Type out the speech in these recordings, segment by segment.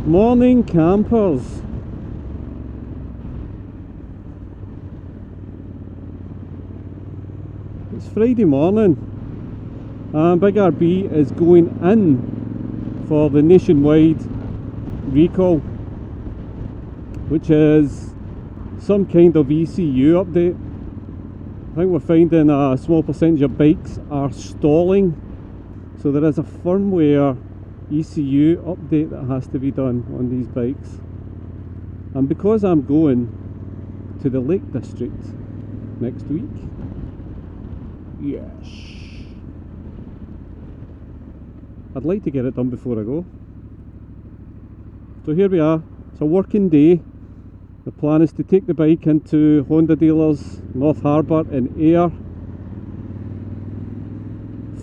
Morning campers. It's Friday morning and BigRB is going in for the nationwide recall, which is some kind of ECU update. I think we're finding a small percentage of bikes are stalling, so there is a firmware ECU update that has to be done on these bikes. And because I'm going to the Lake District next week, yes, I'd like to get it done before I go. So here we are, it's a working day. The plan is to take the bike into Honda dealers, North Harbour in Ayr,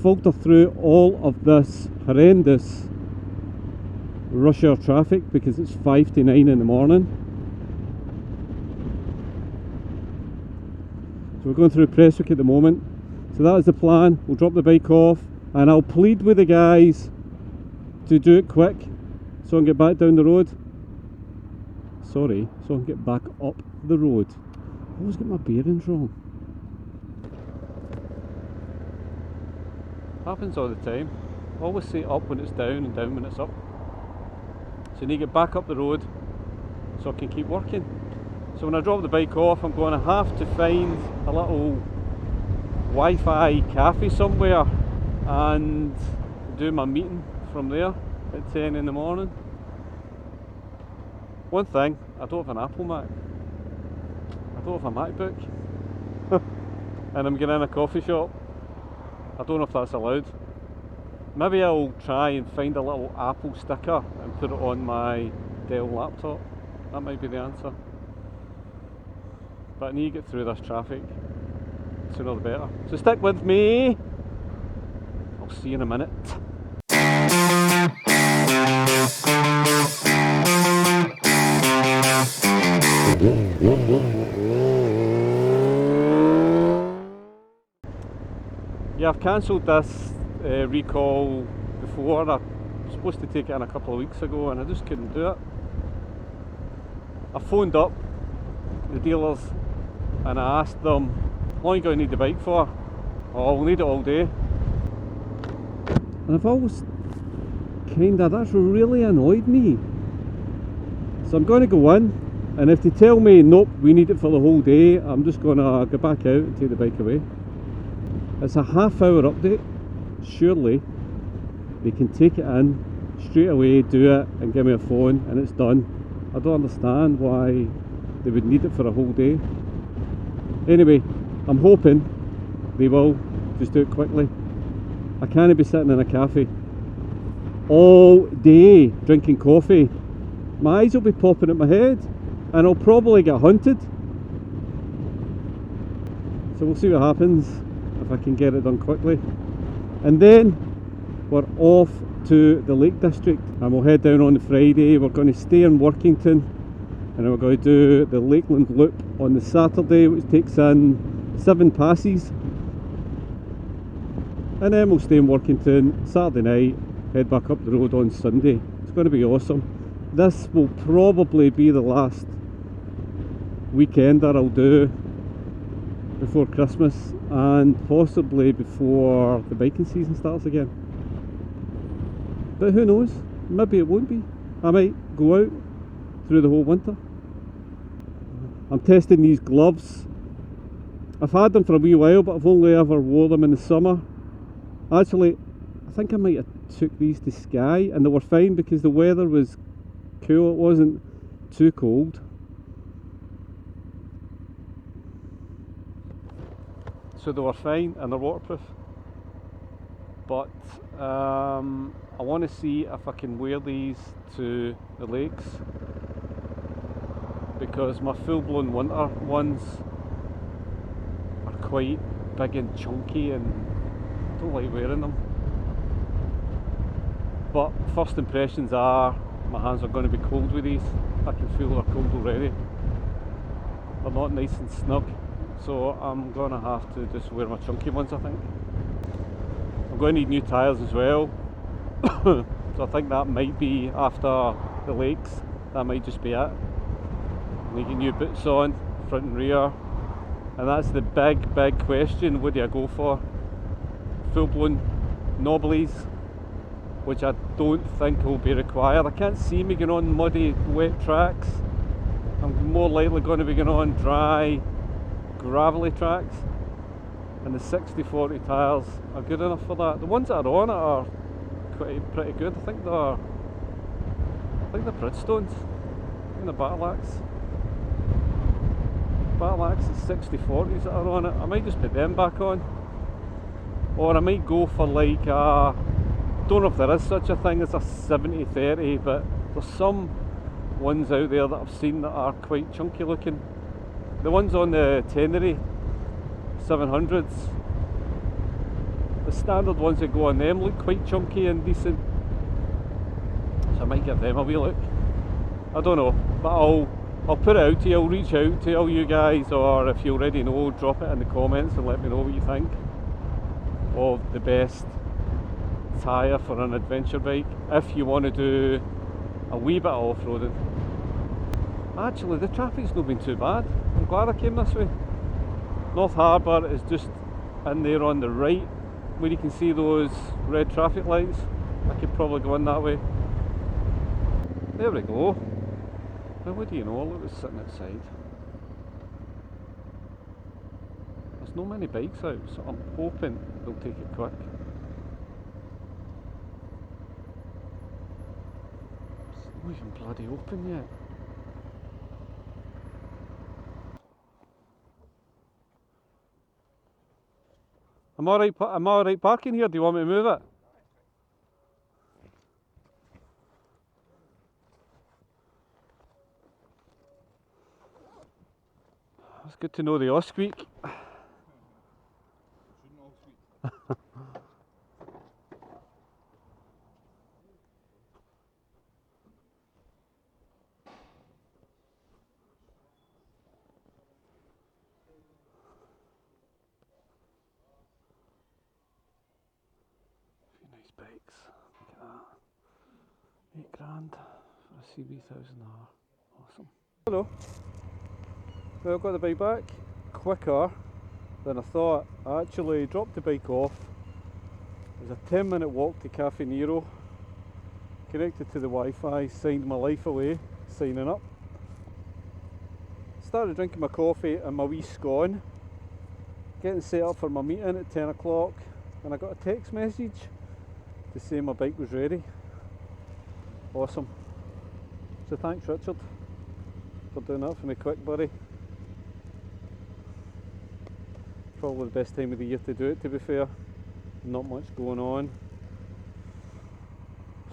filter through all of this horrendous rush hour traffic because it's 5 to 9 in the morning. So we're going through Prestwick at the moment. So that is the plan. We'll drop the bike off and I'll plead with the guys to do it quick so I can get back down the road. Sorry, so I can get back up the road. I always get my bearings wrong. Happens all the time. I always say up when it's down and down when it's up. So I need to get back up the road so I can keep working. So when I drop the bike off, I'm going to have to find a little Wi-Fi cafe somewhere and do my meeting from there at 10 in the morning. One thing, I don't have an Apple Mac. I don't have a MacBook. And I'm getting in a coffee shop. I don't know if that's allowed. Maybe I'll try and find a little Apple sticker and put it on my Dell laptop. That might be the answer. But I need to get through this traffic. Sooner the better. So stick with me. I'll see you in a minute. Yeah, I've cancelled this recall before. I was supposed to take it in a couple of weeks ago and I just couldn't do it. I phoned up the dealers and I asked them, how long are you going to need the bike for? Oh, we'll need it all day. And I've always that's really annoyed me. So I'm going to go in, and if they tell me nope, we need it for the whole day, I'm just going to go back out and take the bike away. It's a half-hour update. Surely they can take it in straight away, do it and give me a phone and it's done. I don't understand why they would need it for a whole day. Anyway, I'm hoping they will just do it quickly. I can't be sitting in a cafe all day drinking coffee. My eyes will be popping at my head and I'll probably get hunted. So we'll see what happens if I can get it done quickly. And then we're off to the Lake District and we'll head down on the Friday. We're going to stay in Workington and then we're going to do the Lakeland Loop on the Saturday, which takes in 7 passes. And then we'll stay in Workington Saturday night, head back up the road on Sunday. It's going to be awesome. This will probably be the last weekend that I'll do before Christmas and possibly before the biking season starts again. But who knows, maybe it won't be. I might go out through the whole winter. I'm testing these gloves. I've had them for a wee while, but I've only ever wore them in the summer. Actually, I think I might have took these to Skye and they were fine because the weather was cool, it wasn't too cold. So they were fine and they're waterproof. But I want to see if I can wear these to the lakes because my full-blown winter ones are quite big and chunky and I don't like wearing them. But first impressions are my hands are going to be cold with these. I can feel they're cold already. They're not nice and snug, so I'm going to have to just wear my chunky ones, I think. I'm going to need new tyres as well. So I think that might be after the lakes, that might just be it. And you get new boots on, front and rear. And that's the big question, what do I go for? Full blown knobblies, which I don't think will be required. I can't see me going on muddy, wet tracks. I'm more likely going to be going on dry, gravelly tracks. And the 60/40 tyres are good enough for that. The ones that are on it are pretty good. I think they're Bridgestones. I think they're Battle Axe 60/40s that are on it. I might just put them back on, or I might go for like a, don't know if there is such a thing as a 70/30, but there's some ones out there that I've seen that are quite chunky looking. The ones on the Tenere 700s, the standard ones that go on them look quite chunky and decent, so I might give them a wee look. I don't know, but I'll put it out to you. I'll reach out to all you guys, or if you already know, drop it in the comments and let me know what you think of the best tyre for an adventure bike if you want to do a wee bit of off-roading. Actually, the traffic's not been too bad. I'm glad I came this way. North Harbour is just in there on the right, where you can see those red traffic lights. I could probably go in that way. There we go. Now what do you know, look who's sitting outside. There's no many bikes out, so I'm hoping they'll take it quick. It's not even bloody open yet. I'm alright parking here, do you want me to move it? It's good to know the off squeak. Nice bikes, look at that. £8 grand for a CB1000R, awesome. Hello. Well, I got the bike back quicker than I thought. I actually dropped the bike off. It was a 10-minute walk to Cafe Nero, connected to the Wi-Fi, signed my life away, signing up. Started drinking my coffee and my wee scone, getting set up for my meeting at 10 o'clock, and I got a text message to say my bike was ready. Awesome. So thanks Richard for doing that for me quick, buddy. Probably the best time of the year to do it, to be fair. Not much going on.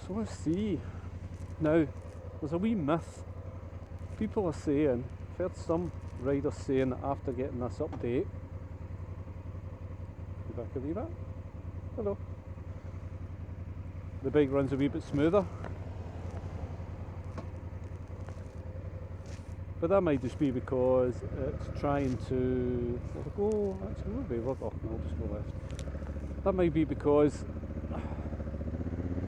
So let's see. Now, there's a wee myth. People are saying, I've heard some riders saying that after getting this update, go back a wee bit. Hello. The bike runs a wee bit smoother. But that might just be because it's trying to go, actually we'll be left, oh no, I'll just go left. That might be because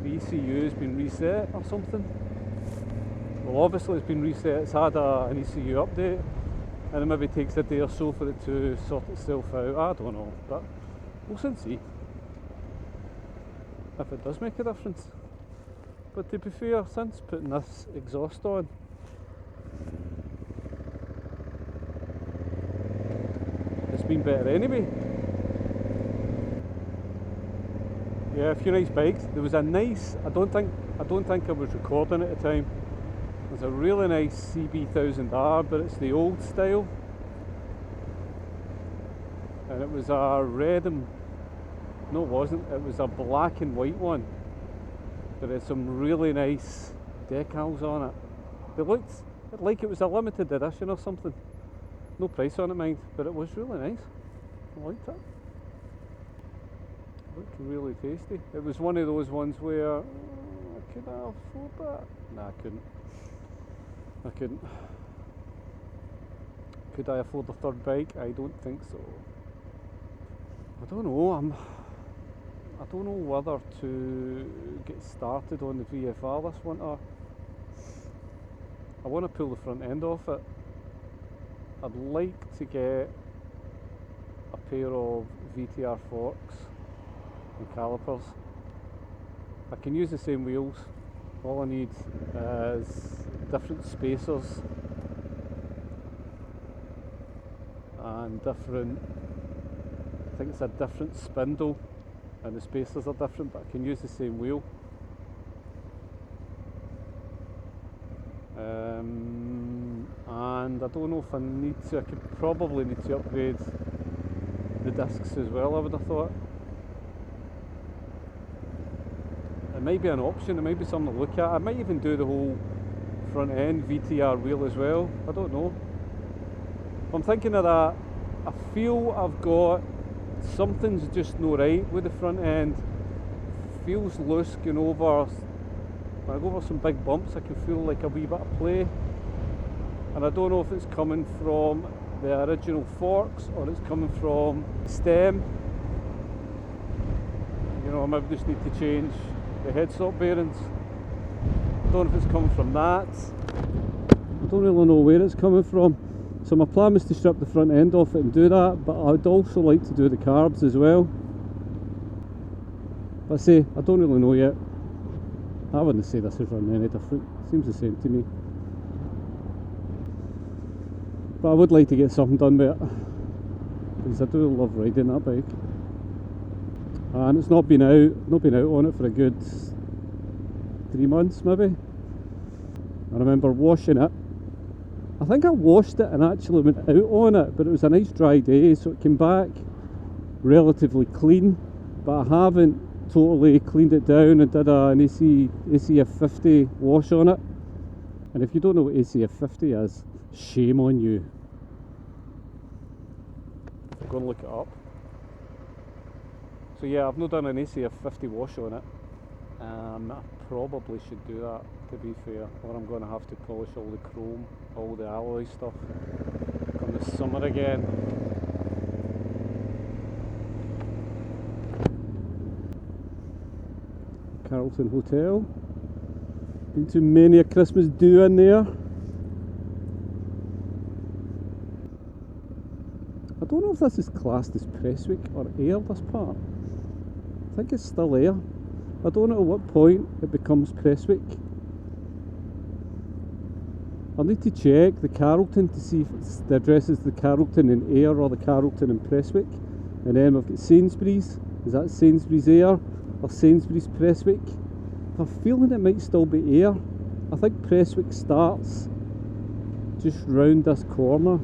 the ECU has been reset or something. Well, obviously it's been reset, it's had an ECU update, and it maybe takes a day or so for it to sort itself out. I don't know, but we'll soon see if it does make a difference. But to be fair, since putting this exhaust on, it's been better anyway. Yeah, a few nice bikes. There was a nice, I don't think I was recording at the time. There's a really nice CB1000R, but it's the old style. And it was a red and, no it wasn't, it was a black and white one. But it had some really nice decals on it. They looked like it was a limited edition or something. No price on it, mind, but it was really nice. I liked it. It looked really tasty. It was one of those ones where, could I afford that? Nah, I couldn't. Could I afford a third bike? I don't think so. I don't know. I don't know whether to get started on the VFR this winter. I want to pull the front end off it. I'd like to get a pair of VTR forks and calipers. I can use the same wheels. All I need is different spacers and different, I think it's a different spindle and the spacers are different, but I can use the same wheel. And I don't know if I need to, I could probably need to upgrade the discs as well, I would have thought. It might be an option, it might be something to look at. I might even do the whole front end VTR wheel as well, I don't know. I'm thinking of that. I feel I've got something's just no right with the front end. Feels loose going over. When I go over some big bumps I can feel like a wee bit of play, and I don't know if it's coming from the original forks or it's coming from stem. You know, I might just need to change the headstop bearings. I don't know if it's coming from that. I don't really know where it's coming from. So my plan was to strip the front end off it and do that, but I'd also like to do the carbs as well. But I say, I don't really know yet. I wouldn't say this is running any different, seems the same to me. But I would like to get something done with it, because I do love riding that bike. And it's not been out on it for a good 3 months maybe. I remember washing it. I think I washed it and actually went out on it, but it was a nice dry day, so it came back relatively clean, but I haven't totally cleaned it down and did an CRF1100 wash on it. And if you don't know what CRF1100 is, shame on you. I'm going to look it up. So yeah, I've not done an CRF1100 wash on it. I probably should do that, to be fair, or I'm going to have to polish all the chrome, all the alloy stuff come this summer again. Carlton Hotel. Been to many a Christmas do in there. I don't know if this is classed as Prestwick or Air, this part. I think it's still Air. I don't know at what point it becomes Prestwick. I'll need to check the Carlton to see if it's the address is the Carlton in Ayr or the Carlton in Prestwick. And then we've got Sainsbury's. Is that Sainsbury's Ayr or Sainsbury's Prestwick? I have a feeling it might still be Ayr. I think Prestwick starts just round this corner.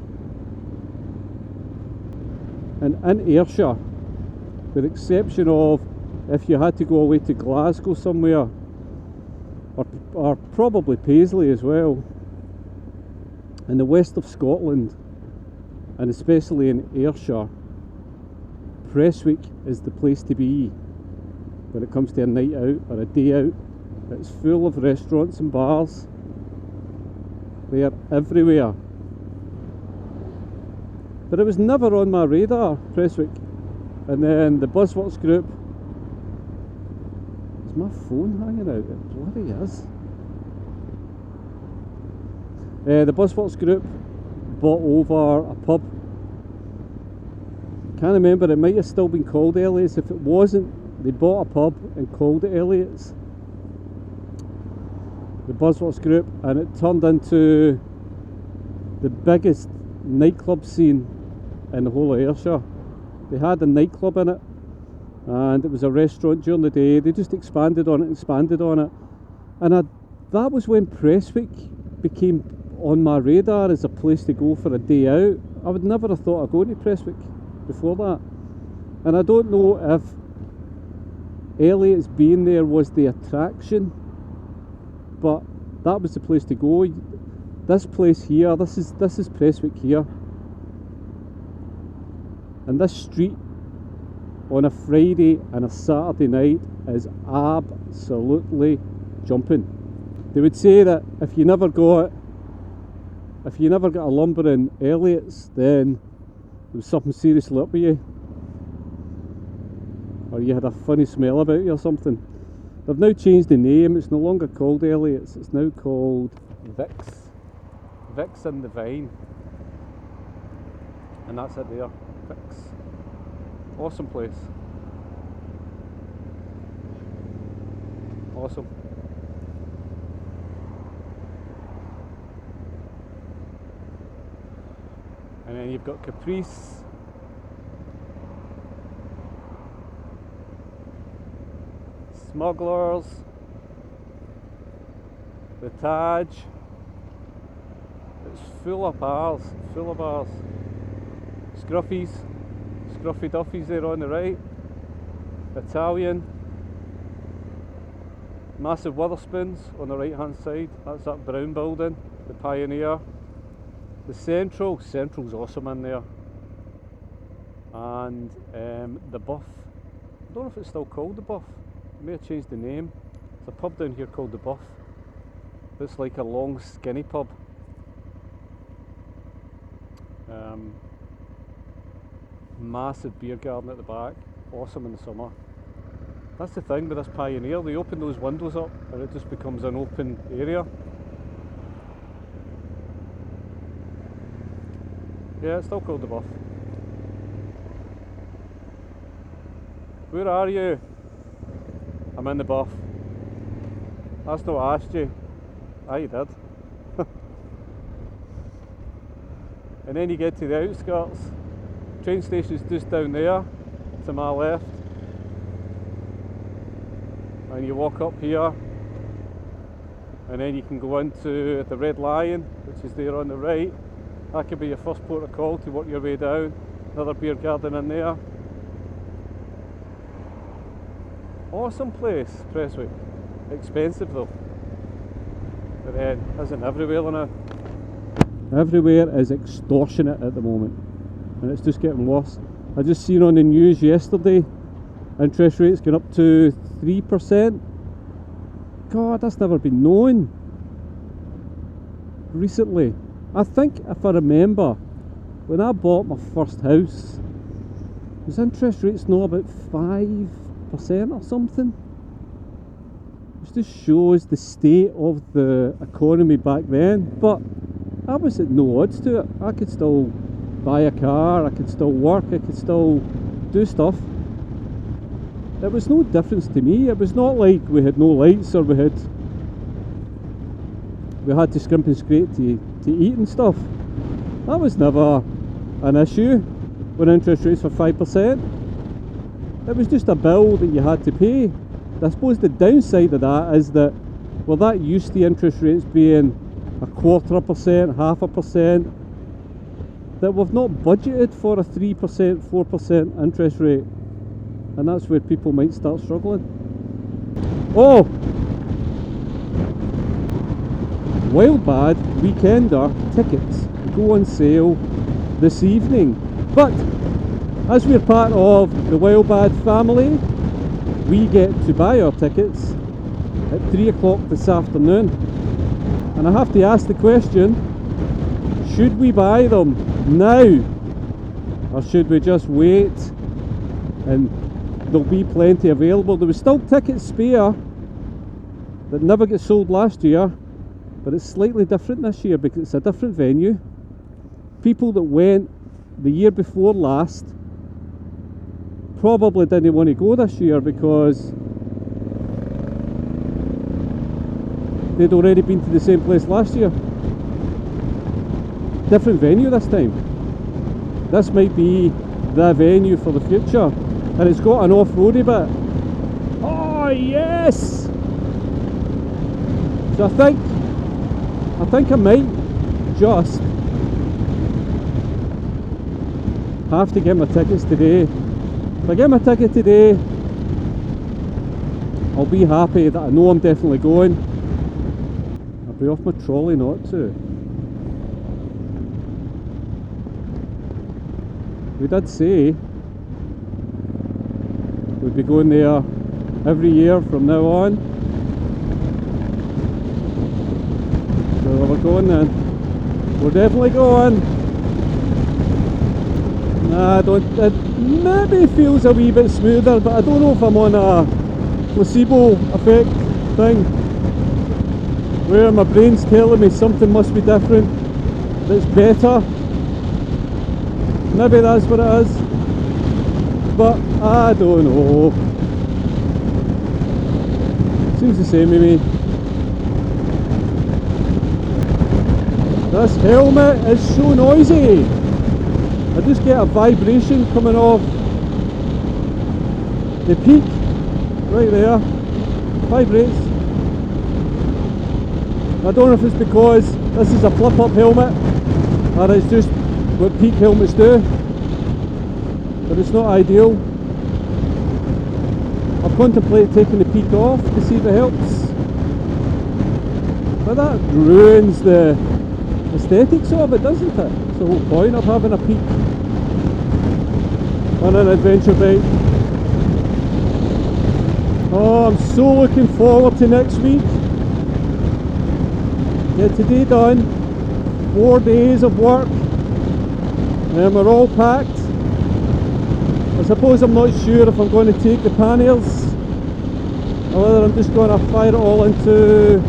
And in Ayrshire, with the exception of if you had to go away to Glasgow somewhere, or probably Paisley as well, in the west of Scotland, and especially in Ayrshire, Prestwick is the place to be when it comes to a night out or a day out. It's full of restaurants and bars. They are everywhere. But it was never on my radar, Prestwick. And then the Buzzworks group. Is my phone hanging out? It bloody is. The Buzzworks group bought over a pub. Can't remember, it might have still been called Elliot's. If it wasn't, they bought a pub and called it Elliot's. The Buzzworks group, and it turned into the biggest nightclub scene in the whole of Ayrshire. They had a nightclub in it, and it was a restaurant during the day. They just expanded on it, and that was when Prestwick became on my radar as a place to go for a day out. I would never have thought of going to Prestwick before that, and I don't know if Elliot's being there was the attraction, but that was the place to go. This place here, this is Prestwick here, and this street on a Friday and a Saturday night is absolutely jumping. They would say that if you never got a lumber in Elliot's, then there was something seriously up with you, or you had a funny smell about you or something. They've now changed the name. It's no longer called Elliot's, it's now called Vic's. Vic's in the Vine, and that's it there. Vic's, awesome place, awesome. And then you've got Caprice, Smugglers, the Taj. It's full of bars, full of bars. Scruffy Duffy's there on the right. Italian. Massive Witherspoons on the right hand side. That's that brown building, the Pioneer. The Central's awesome in there. And the Buff. I don't know if it's still called the Buff. It may have changed the name. There's a pub down here called the Buff. It's like a long skinny pub. Massive beer garden at the back. Awesome in the summer. That's the thing with this Pioneer. They open those windows up and it just becomes an open area. Yeah, it's still called the Buff. Where are you? I'm in the Buff. That's not asked you. Ah, you did. And then you get to the outskirts. Train station's just down there to my left. And you walk up here. And then you can go into the Red Lion, which is there on the right. That could be your first port of call to work your way down. Another beer garden in there. Awesome place, Prestwick. Expensive though. But then, isn't everywhere now? Everywhere is extortionate at the moment. And it's just getting worse. I just seen on the news yesterday, interest rates going up to 3%. God, that's never been known recently. I think if I remember, when I bought my first house, was interest rates not about 5% or something? It just shows the state of the economy back then. But I was at no odds to it. I could still buy a car, I could still work, I could still do stuff. It was no difference to me. It was not like we had no lights or we had to scrimp and scrape to eat and stuff. That was never an issue when interest rates were 5%. It was just a bill that you had to pay. I suppose the downside of that is that we're that used to interest rates being 0.25%, 0.5%, that we've not budgeted for a 3%, 4% interest rate, and that's where people might start struggling. Oh! Wild Bad Weekender tickets go on sale this evening, but as we're part of the Wild Bad family, we get to buy our tickets at 3 o'clock this afternoon. And I have to ask the question, should we buy them now? Or should we just wait and there'll be plenty available? There was still tickets spare that never got sold last year, but it's slightly different this year because it's a different venue. People that went the year before last probably didn't want to go this year because they'd already been to the same place last year. Different venue this time. This might be the venue for the future, and it's got an off-roady bit. Oh yes! So I think I might just have to get my tickets today. If I get my ticket today, I'll be happy that I know I'm definitely going. I'll be off my trolley not to. We did say we'd be going there every year from now on. So we're going then. We're definitely going. Nah, it maybe feels a wee bit smoother, but I don't know if I'm on a placebo effect thing where my brain's telling me something must be different. that's better. Maybe that's what it is, but I don't know. Seems the same to me. This helmet is so noisy. I just get a vibration coming off the peak right there. Vibrates. I don't know if it's because this is a flip up helmet or it's just what peak helmets do, but it's not ideal. I've contemplated taking the peak off to see if it helps, but that ruins the aesthetics of it, doesn't it? It's the whole point of having a peak on an adventure bike. Oh, I'm so looking forward to next week. Get today done, 4 days of work, and we're all packed. I suppose I'm not sure if I'm going to take the panniers or whether I'm just going to fire it all into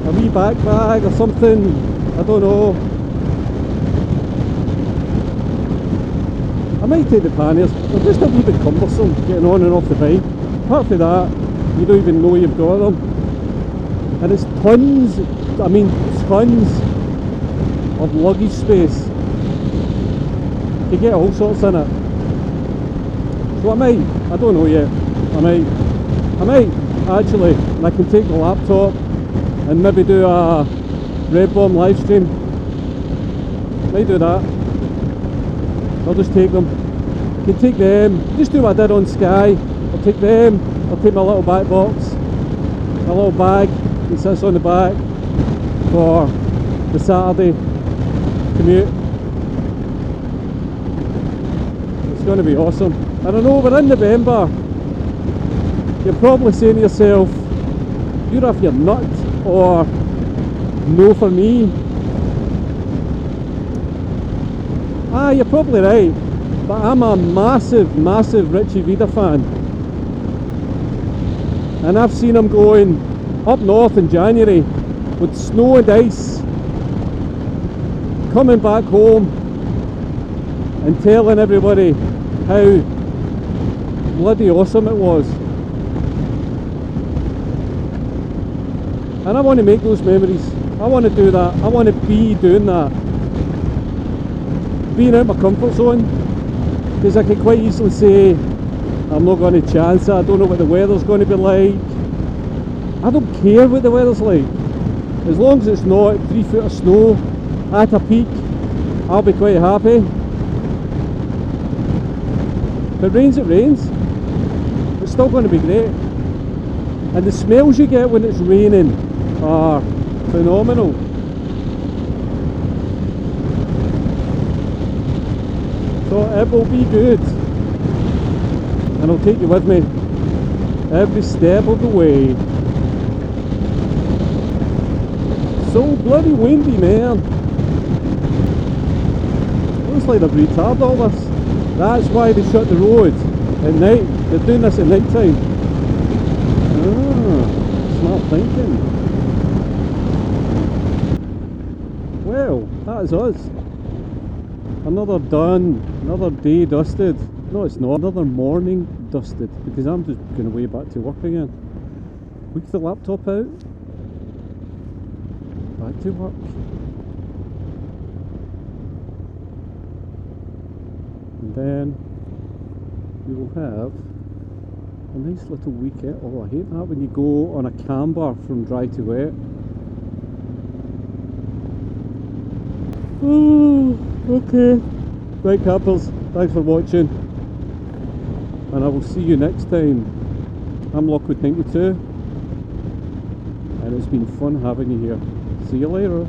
a wee back bag or something. I don't know. I might take the panniers. They're just a wee bit cumbersome getting on and off the bike. Apart from that, you don't even know you've got them. And it's tons, I mean tons of luggage space. You get all sorts in it. So I don't know yet. I might actually, and I can take the laptop and maybe do a Red Bomb live stream. Might do that. I'll just take them. I can take them, just do what I did on Sky. I'll take them, I'll take my little back box, my little bag that sits on the back for the Saturday commute. It's going to be awesome. And I know we're in November. You're probably saying to yourself, you're off your nut, or no for me. You're probably right, but I'm a massive Richie Vida fan, and I've seen him going up north in January with snow and ice, coming back home and telling everybody how bloody awesome it was. And I want to make those memories. I want to do that. I want to be doing that. Being out of my comfort zone, because I can quite easily say I'm not going to chance it. I don't know what the weather's going to be like. I don't care what the weather's like, as long as it's not 3 foot of snow at a peak. I'll be quite happy. If it rains, it rains. It's still going to be great, and the smells you get when it's raining are phenomenal. So it will be good, and I'll take you with me every step of the way. So bloody windy, man. Looks like they've retarded all this. That's why they shut the road at night. They're doing this at night time. Smart thinking. Well, that is us. Another done, another day dusted. No, it's not. Another morning dusted, because I'm just going away back to work again. Week the laptop out. Back to work. And then we will have a nice little weekend. Oh, I hate that when you go on a camber from dry to wet. Oh, okay. Right, campers, thanks for watching, and I will see you next time. I'm Lockwood92, and it's been fun having you here. See you later.